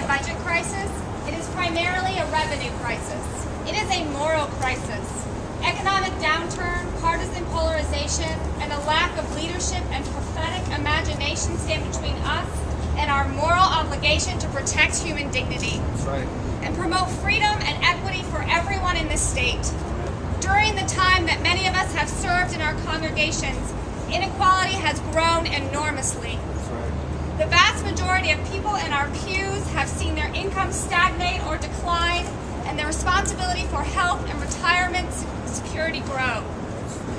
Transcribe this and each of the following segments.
budget crisis, it is primarily a revenue crisis. It is a moral crisis. Economic downturn, partisan polarization, and a lack of leadership and prophetic imagination stand between us and our moral obligation to protect human dignity. That's right. And promote freedom and equity for everyone in this state. During the time that many of us have served in our congregations, inequality has grown enormously. That's right. The vast majority of people in our pews have seen their income stagnate or decline, and their responsibility for health and retirement security grow.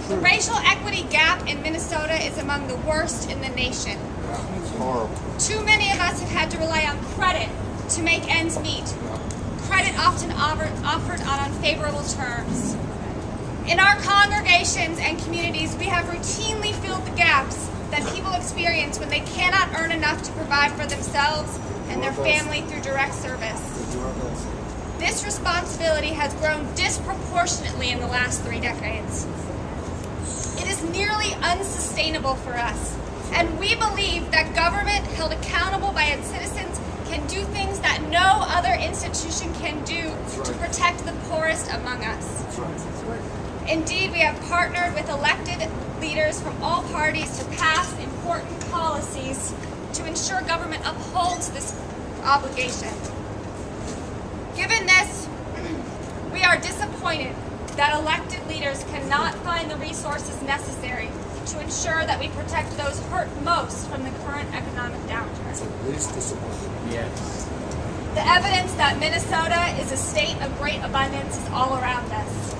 The racial equity gap in Minnesota is among the worst in the nation. Yeah, it's horrible. Too many of us have had to rely on credit to make ends meet. Credit often offered on unfavorable terms. In our congregations and communities, we have routinely filled the gaps that people experience when they cannot earn enough to provide for themselves and their family through direct service. This responsibility has grown disproportionately in the last 3 decades. It is nearly unsustainable for us, and we believe that government held accountable by its citizens can do things that no other institution can do to protect the poorest among us. Indeed, we have partnered with elected leaders from all parties to pass important policies to ensure government upholds this obligation. Given this, we are disappointed that elected leaders cannot find the resources necessary to ensure that we protect those hurt most from the current economic downturn. At least disappointed. Yes. The evidence that Minnesota is a state of great abundance is all around us.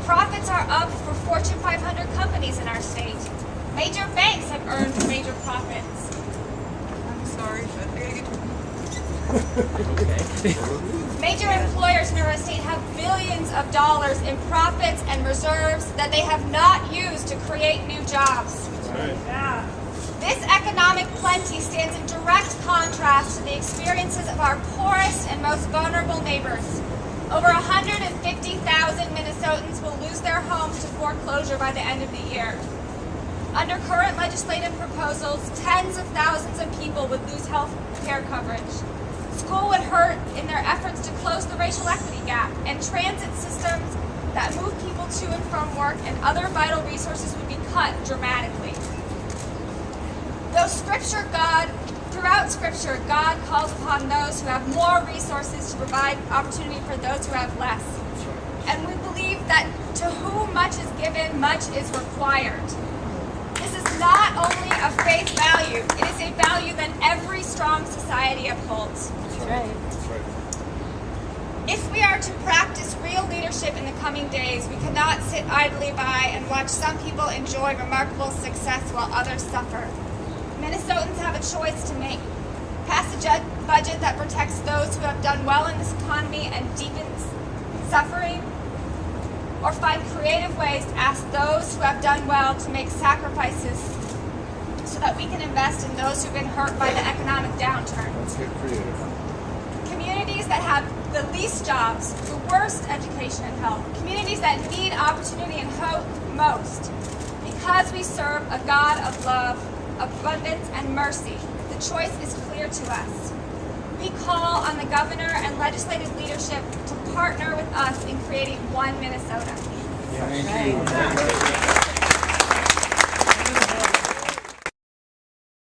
Profits are up for Fortune 500 companies in our state. Major banks have earned major profits. I'm sorry, but major employers in our state have billions of dollars in profits and reserves that they have not used to create new jobs. Right. Yeah. This economic plenty stands in direct contrast to the experiences of our poorest and most vulnerable neighbors. Over 150,000 Minnesotans will lose their homes to foreclosure by the end of the year. Under current legislative proposals, tens of thousands of people would lose health care coverage. School would hurt in their efforts to close the racial equity gap, and transit systems that move people to and from work and other vital resources would be cut dramatically. Throughout Scripture, God calls upon those who have more resources to provide opportunity for those who have less. And we believe that to whom much is given, much is required. This is not only a faith value, it is a value that every strong society upholds. That's right. That's right. If we are to practice real leadership in the coming days, we cannot sit idly by and watch some people enjoy remarkable success while others suffer. Minnesotans have a choice to make. Pass a budget that protects those who have done well in this economy and deepens suffering, or find creative ways to ask those who have done well to make sacrifices so that we can invest in those who've been hurt by the economic downturn. Let's get creative. Communities that have the least jobs, the worst education and health, communities that need opportunity and hope most. Because we serve a God of love, abundance, and mercy, the choice is clear to us. We call on the governor and legislative leadership to partner with us in creating one Minnesota. Thank you.